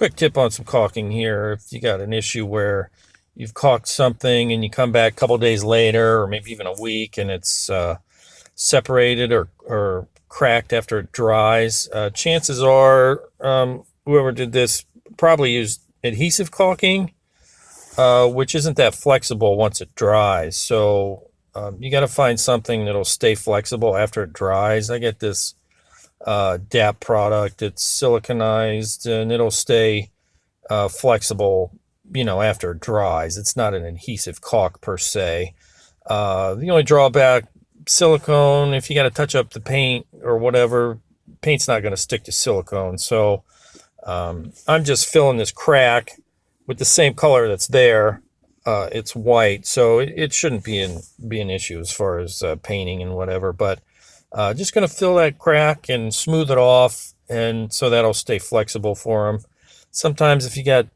quick tip on some caulking here. If you got an issue where you've caulked something and you come back a couple days later, or maybe even a week, and it's separated or cracked after it dries, chances are whoever did this probably used adhesive caulking, which isn't that flexible once it dries. So you got to find something that'll stay flexible after it dries. I get this DAP product. It's siliconized and it'll stay flexible, after it dries. It's not an adhesive caulk per se. The only drawback, silicone, if you got to touch up the paint or whatever, paint's not going to stick to silicone. So I'm just filling this crack with the same color that's there. It's white, so it shouldn't be an issue as far as painting and whatever. But just going to fill that crack and smooth it off, and so that'll stay flexible for them. Sometimes if you got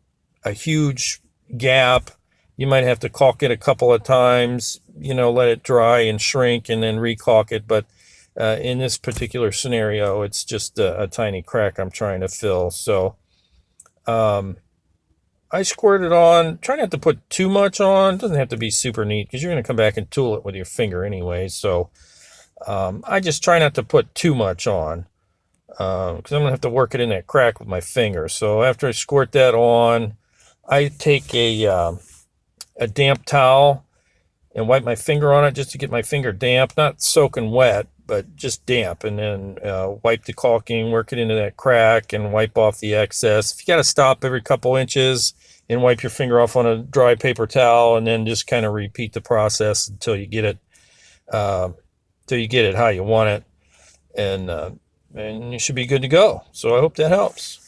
a huge gap, you might have to caulk it a couple of times, let it dry and shrink and then re-caulk it. But in this particular scenario, it's just a tiny crack I'm trying to fill. So I squirt it on. Try not to put too much on. It doesn't have to be super neat because you're going to come back and tool it with your finger anyway. So I just try not to put too much on because I'm going to have to work it in that crack with my finger. So after I squirt that on, I take a damp towel and wipe my finger on it just to get my finger damp, not soaking wet, but just damp, and then wipe the caulking, work it into that crack, and wipe off the excess. If you got to stop every couple inches and wipe your finger off on a dry paper towel, and then just kind of repeat the process until you get it how you want it, and you should be good to go. So I hope that helps.